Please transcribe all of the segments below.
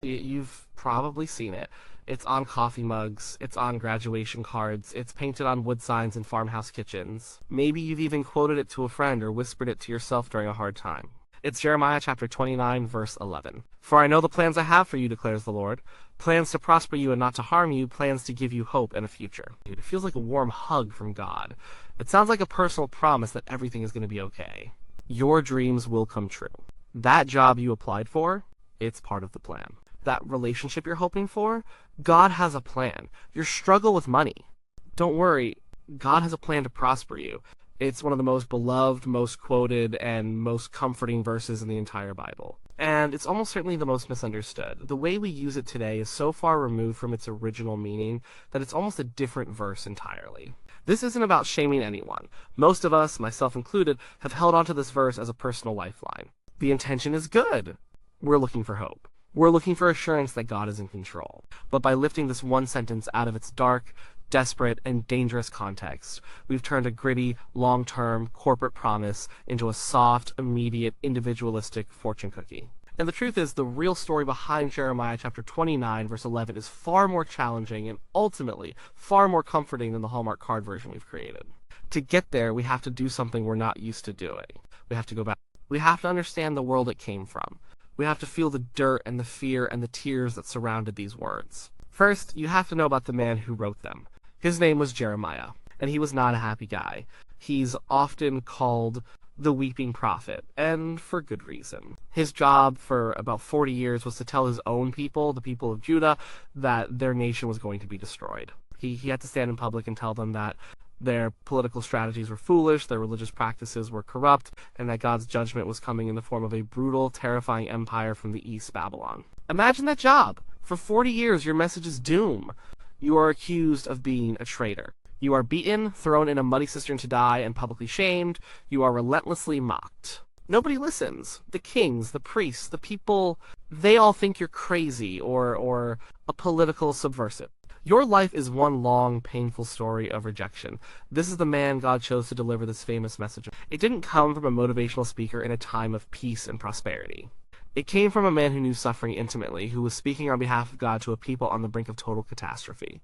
You've probably seen it. It's on coffee mugs, it's on graduation cards, it's painted on wood signs in farmhouse kitchens. Maybe you've even quoted it to a friend or whispered it to yourself during a hard time. It's Jeremiah chapter 29, verse 11. For I know the plans I have for you, declares the Lord. Plans to prosper you and not to harm you, plans to give you hope and a future. It feels like a warm hug from God. It sounds like a personal promise that everything is going to be okay. Your dreams will come true. That job you applied for, it's part of the plan. That relationship you're hoping for, God has a plan. Your struggle with money, don't worry, God has a plan to prosper you. It's one of the most beloved, most quoted, and most comforting verses in the entire Bible. And it's almost certainly the most misunderstood. The way we use it today is so far removed from its original meaning that it's almost a different verse entirely. This isn't about shaming anyone. Most of us, myself included, have held onto this verse as a personal lifeline. The intention is good. We're looking for hope. We're looking for assurance that God is in control. But by lifting this one sentence out of its dark, desperate, and dangerous context, we've turned a gritty, long-term, corporate promise into a soft, immediate, individualistic fortune cookie. And the truth is, the real story behind Jeremiah chapter 29, verse 11 is far more challenging and ultimately far more comforting than the Hallmark card version we've created. To get there, we have to do something we're not used to doing. We have to go back. We have to understand the world it came from. We have to feel the dirt and the fear and the tears that surrounded these words. First, you have to know about the man who wrote them. His name was Jeremiah, and he was not a happy guy. He's often called the weeping prophet, and for good reason. His job for about 40 years was to tell his own people, the people of Judah, that their nation was going to be destroyed. He had to stand in public and tell them that their political strategies were foolish, their religious practices were corrupt, and that God's judgment was coming in the form of a brutal, terrifying empire from the East, Babylon. Imagine that job. For 40 years, your message is doom. You are accused of being a traitor. You are beaten, thrown in a muddy cistern to die, and publicly shamed. You are relentlessly mocked. Nobody listens. The kings, the priests, the people, they all think you're crazy or a political subversive. Your life is one long, painful story of rejection. This is the man God chose to deliver this famous message. It didn't come from a motivational speaker in a time of peace and prosperity. It came from a man who knew suffering intimately, who was speaking on behalf of God to a people on the brink of total catastrophe.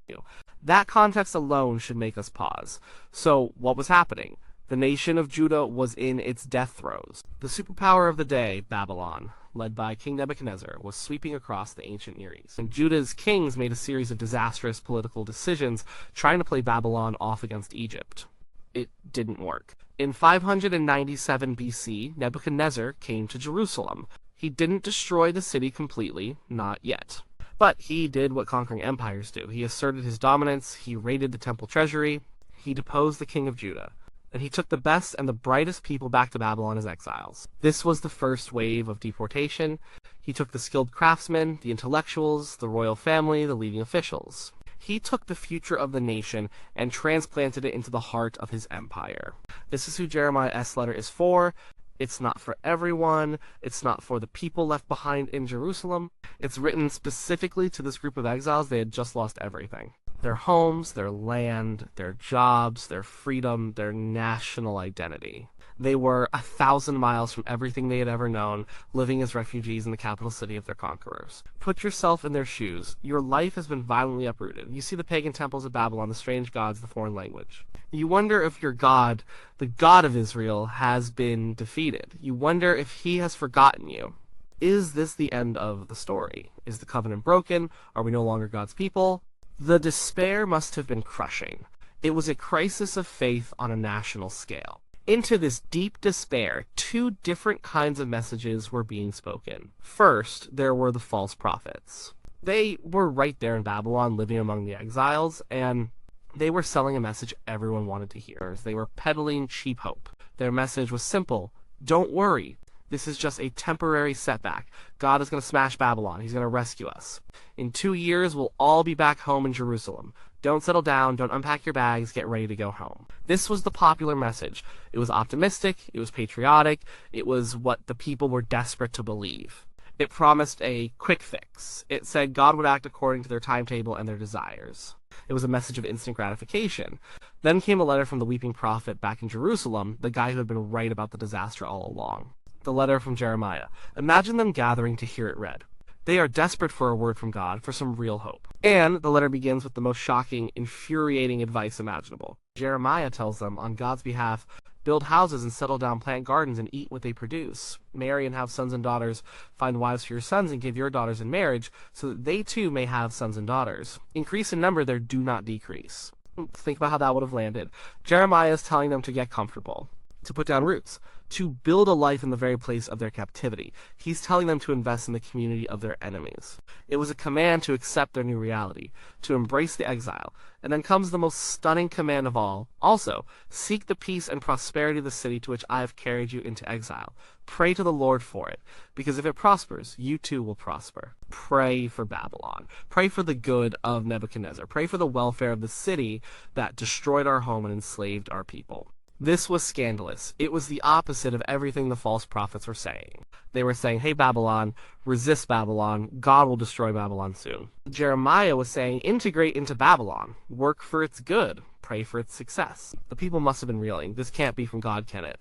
That context alone should make us pause. So, what was happening? The nation of Judah was in its death throes. The superpower of the day, Babylon, led by King Nebuchadnezzar, was sweeping across the ancient Near East. And Judah's kings made a series of disastrous political decisions trying to play Babylon off against Egypt. It didn't work. In 597 BC, Nebuchadnezzar came to Jerusalem. He didn't destroy the city completely, not yet. But he did what conquering empires do. He asserted his dominance, he raided the temple treasury, he deposed the king of Judah, and he took the best and the brightest people back to Babylon as exiles. This was the first wave of deportation. He took the skilled craftsmen, the intellectuals, the royal family, the leading officials. He took the future of the nation and transplanted it into the heart of his empire. This is who Jeremiah's letter is for. It's not for everyone. It's not for the people left behind in Jerusalem. It's written specifically to this group of exiles. They had just lost everything. Their homes, their land, their jobs, their freedom, their national identity. They were 1,000 miles from everything they had ever known, living as refugees in the capital city of their conquerors. Put yourself in their shoes. Your life has been violently uprooted. You see the pagan temples of Babylon, the strange gods, the foreign language. You wonder if your God, the God of Israel, has been defeated. You wonder if he has forgotten you. Is this the end of the story? Is the covenant broken? Are we no longer God's people? The despair must have been crushing. It was a crisis of faith on a national scale. Into this deep despair, two different kinds of messages were being spoken. First, there were the false prophets. They were right there in Babylon, living among the exiles, and they were selling a message everyone wanted to hear. They were peddling cheap hope. Their message was simple: don't worry. This is just a temporary setback. God is going to smash Babylon. He's going to rescue us. In 2 years, we'll all be back home in Jerusalem. Don't settle down. Don't unpack your bags. Get ready to go home. This was the popular message. It was optimistic. It was patriotic. It was what the people were desperate to believe. It promised a quick fix. It said God would act according to their timetable and their desires. It was a message of instant gratification. Then came a letter from the weeping prophet back in Jerusalem, the guy who had been right about the disaster all along. The letter from Jeremiah. Imagine them gathering to hear it read. They are desperate for a word from God, for some real hope. And the letter begins with the most shocking, infuriating advice imaginable. Jeremiah tells them, on God's behalf, build houses and settle down, plant gardens and eat what they produce. Marry and have sons and daughters, find wives for your sons and give your daughters in marriage, so that they too may have sons and daughters. Increase in number there, do not decrease. Think about how that would have landed. Jeremiah is telling them to get comfortable, to put down roots, to build a life in the very place of their captivity. He's telling them to invest in the community of their enemies. It was a command to accept their new reality, to embrace the exile. And then comes the most stunning command of all. Also, seek the peace and prosperity of the city to which I have carried you into exile. Pray to the Lord for it, because if it prospers, you too will prosper. Pray for Babylon. Pray for the good of Nebuchadnezzar. Pray for the welfare of the city that destroyed our home and enslaved our people. This was scandalous. It was the opposite of everything the false prophets were saying. They were saying, hey, Babylon, resist Babylon. God will destroy Babylon soon. Jeremiah was saying, integrate into Babylon. Work for its good. Pray for its success. The people must have been reeling. This can't be from God, can it?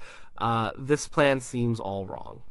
This plan seems all wrong.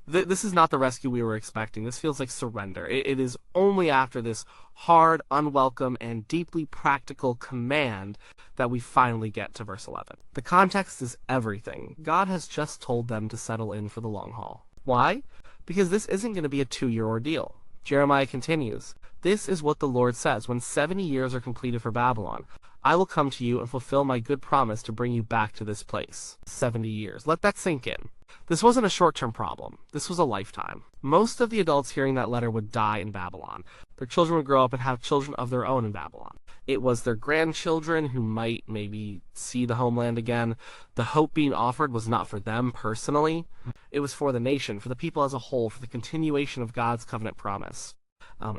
This is not the rescue we were expecting. This feels like surrender. It is only after this hard, unwelcome, and deeply practical command that we finally get to verse 11. The context is everything. God has just told them to settle in for the long haul. Why? Because this isn't going to be a 2-year ordeal. Jeremiah continues, this is what the Lord says, when 70 years are completed for Babylon, I will come to you and fulfill my good promise to bring you back to this place. 70 years. Let that sink in. This wasn't a short-term problem. This was a lifetime. Most of the adults hearing that letter would die in Babylon. Their children would grow up and have children of their own in Babylon. It was their grandchildren who might maybe see the homeland again. The hope being offered was not for them personally. It was for the nation, for the people as a whole, for the continuation of God's covenant promise.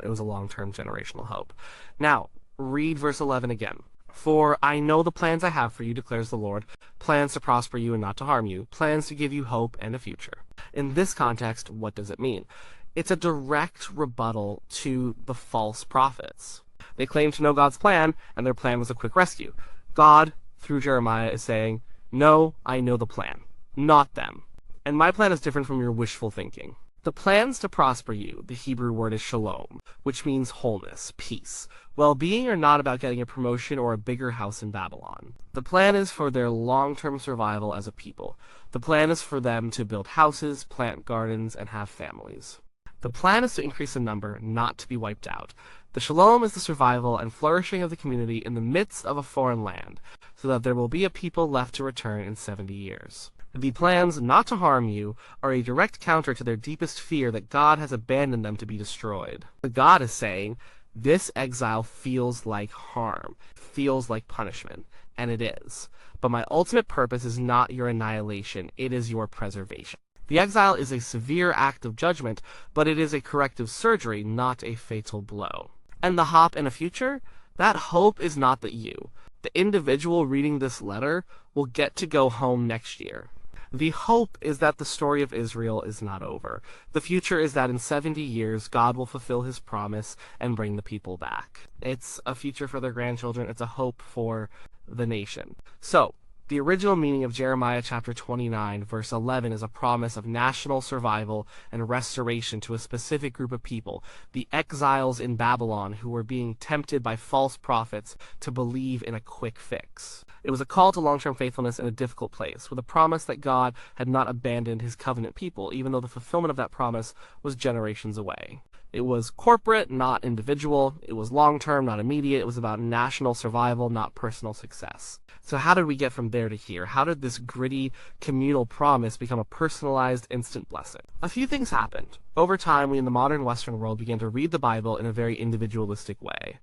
It was a long-term generational hope. Now, read verse 11 again. For I know the plans I have for you, declares the Lord, plans to prosper you and not to harm you, plans to give you hope and a future. In this context, what does it mean? It's a direct rebuttal to the false prophets. They claim to know God's plan, and their plan was a quick rescue. God, through Jeremiah, is saying, no, I know the plan, not them. And my plan is different from your wishful thinking. The plans to prosper you, the Hebrew word is shalom, which means wholeness, peace. Well-being are not about getting a promotion or a bigger house in Babylon. The plan is for their long-term survival as a people. The plan is for them to build houses, plant gardens, and have families. The plan is to increase in number, not to be wiped out. The shalom is the survival and flourishing of the community in the midst of a foreign land, so that there will be a people left to return in 70 years. The plans not to harm you are a direct counter to their deepest fear that God has abandoned them to be destroyed. But God is saying, this exile feels like harm, feels like punishment, and it is. But my ultimate purpose is not your annihilation, it is your preservation. The exile is a severe act of judgment, but it is a corrective surgery, not a fatal blow. And the hope and a future? That hope is not that you, the individual reading this letter, will get to go home next year. The hope is that the story of Israel is not over. The future is that in 70 years, God will fulfill his promise and bring the people back. It's a future for their grandchildren. It's a hope for the nation. So, the original meaning of Jeremiah chapter 29, verse 11 is a promise of national survival and restoration to a specific group of people, the exiles in Babylon who were being tempted by false prophets to believe in a quick fix. It was a call to long-term faithfulness in a difficult place, with a promise that God had not abandoned his covenant people, even though the fulfillment of that promise was generations away. It was corporate, not individual. It was long-term, not immediate. It was about national survival, not personal success. So how did we get from there to here? How did this gritty, communal promise become a personalized, instant blessing? A few things happened. Over time, we in the modern Western world began to read the Bible in a very individualistic way.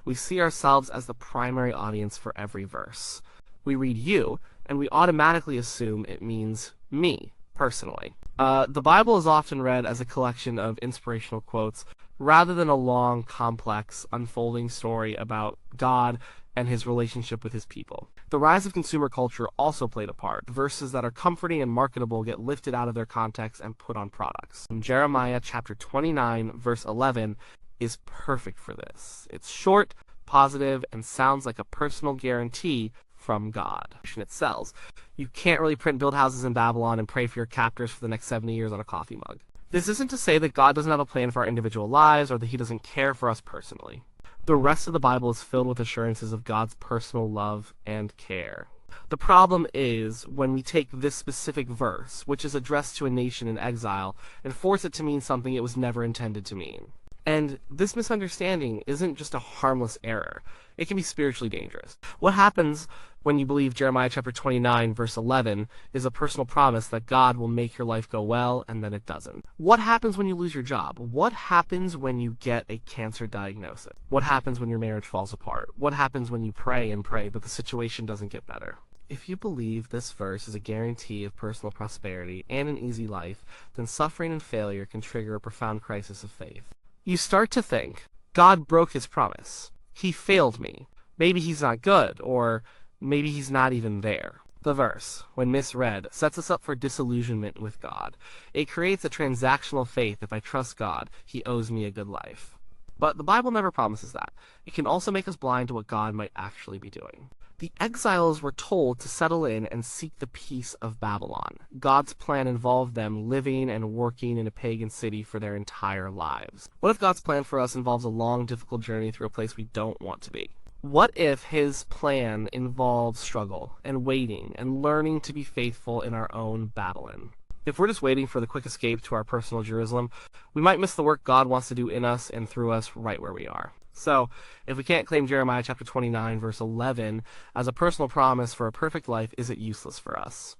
We see ourselves as the primary audience for every verse. We read you, and we automatically assume it means me, personally. The Bible is often read as a collection of inspirational quotes rather than a long, complex, unfolding story about God and his relationship with his people. The rise of consumer culture also played a part. Verses that are comforting and marketable get lifted out of their context and put on products. And Jeremiah chapter 29, verse 11 is perfect for this. It's short, positive, and sounds like a personal guarantee from God. It sells. You can't really print build houses in Babylon and pray for your captors for the next 70 years on a coffee mug. This isn't to say that God doesn't have a plan for our individual lives or that he doesn't care for us personally. The rest of the Bible is filled with assurances of God's personal love and care. The problem is when we take this specific verse, which is addressed to a nation in exile, and force it to mean something it was never intended to mean. And this misunderstanding isn't just a harmless error. It can be spiritually dangerous. What happens when you believe Jeremiah chapter 29, verse 11, is a personal promise that God will make your life go well, and then it doesn't? What happens when you lose your job? What happens when you get a cancer diagnosis? What happens when your marriage falls apart? What happens when you pray and pray, but the situation doesn't get better? If you believe this verse is a guarantee of personal prosperity and an easy life, then suffering and failure can trigger a profound crisis of faith. You start to think, God broke his promise. He failed me. Maybe he's not good, or maybe he's not even there. The verse, when misread, sets us up for disillusionment with God. It creates a transactional faith. If I trust God, he owes me a good life. But the Bible never promises that. It can also make us blind to what God might actually be doing. The exiles were told to settle in and seek the peace of Babylon. God's plan involved them living and working in a pagan city for their entire lives. What if God's plan for us involves a long, difficult journey through a place we don't want to be? What if his plan involves struggle and waiting and learning to be faithful in our own Babylon? If we're just waiting for the quick escape to our personal Jerusalem, we might miss the work God wants to do in us and through us right where we are. So, if we can't claim Jeremiah chapter 29, verse 11 as a personal promise for a perfect life, is it useless for us?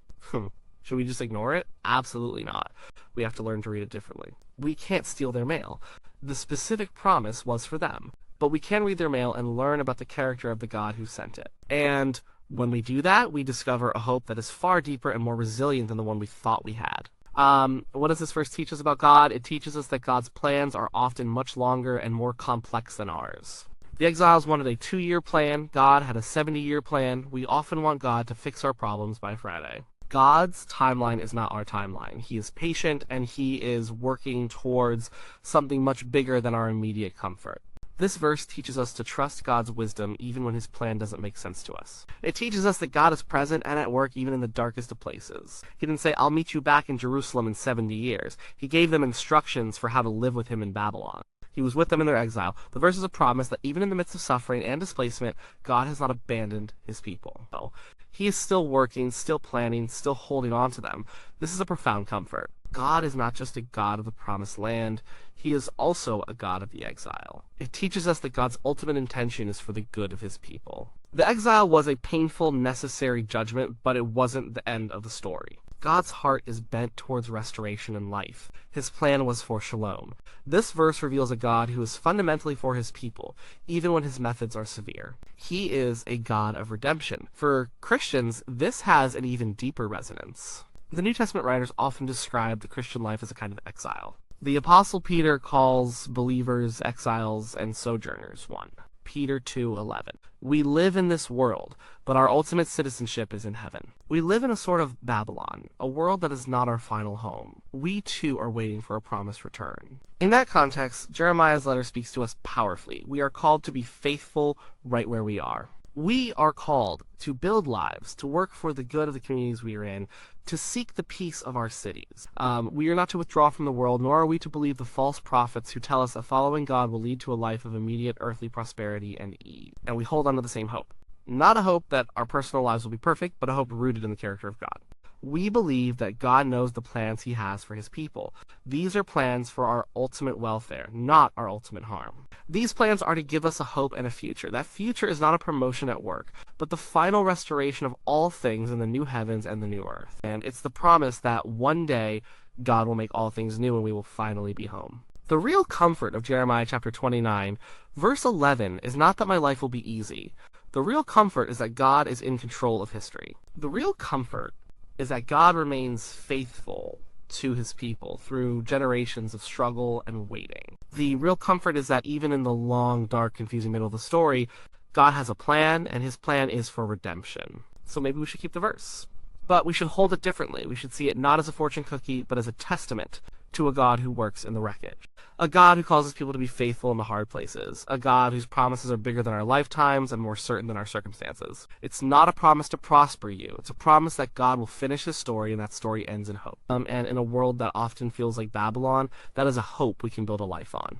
Should we just ignore it? Absolutely not. We have to learn to read it differently. We can't steal their mail. The specific promise was for them. But we can read their mail and learn about the character of the God who sent it. And when we do that, we discover a hope that is far deeper and more resilient than the one we thought we had. What does this verse teach us about God? It teaches us that God's plans are often much longer and more complex than ours. The exiles wanted a 2-year plan. God had a 70-year plan. We often want God to fix our problems by Friday. God's timeline is not our timeline. He is patient and he is working towards something much bigger than our immediate comfort. This verse teaches us to trust God's wisdom even when his plan doesn't make sense to us. It teaches us that God is present and at work even in the darkest of places. He didn't say, I'll meet you back in Jerusalem in 70 years. He gave them instructions for how to live with him in Babylon. He was with them in their exile. The verse is a promise that even in the midst of suffering and displacement, God has not abandoned his people. So, he is still working, still planning, still holding on to them. This is a profound comfort. God is not just a God of the promised land, he is also a God of the exile. It teaches us that God's ultimate intention is for the good of his people. The exile was a painful, necessary judgment, but it wasn't the end of the story. God's heart is bent towards restoration and life. His plan was for shalom. This verse reveals a God who is fundamentally for his people, even when his methods are severe. He is a God of redemption. For Christians, this has an even deeper resonance. The New Testament writers often describe the Christian life as a kind of exile. The Apostle Peter calls believers exiles and sojourners. 1 Peter 2:11. We live in this world, but our ultimate citizenship is in heaven. We live in a sort of Babylon, a world that is not our final home. We too are waiting for a promised return. In that context, Jeremiah's letter speaks to us powerfully. We are called to be faithful right where we are. We are called to build lives, to work for the good of the communities we are in, to seek the peace of our cities. We are not to withdraw from the world, nor are we to believe the false prophets who tell us that following God will lead to a life of immediate earthly prosperity and ease. And we hold on to the same hope. Not a hope that our personal lives will be perfect, but a hope rooted in the character of God. We believe that God knows the plans he has for his people. These are plans for our ultimate welfare, not our ultimate harm. These plans are to give us a hope and a future. That future is not a promotion at work, but the final restoration of all things in the new heavens and the new earth. And it's the promise that one day God will make all things new and we will finally be home. The real comfort of Jeremiah chapter 29, verse 11, is not that my life will be easy. The real comfort is that God is in control of history. The real comfort is that God remains faithful to his people through generations of struggle and waiting. The real comfort is that even in the long, dark, confusing middle of the story, God has a plan, and his plan is for redemption. So maybe we should keep the verse. But we should hold it differently. We should see it not as a fortune cookie, but as a testament to a God who works in the wreckage. A God who causes people to be faithful in the hard places. A God whose promises are bigger than our lifetimes and more certain than our circumstances. It's not a promise to prosper you. It's a promise that God will finish his story and that story ends in hope. And in a world that often feels like Babylon, that is a hope we can build a life on.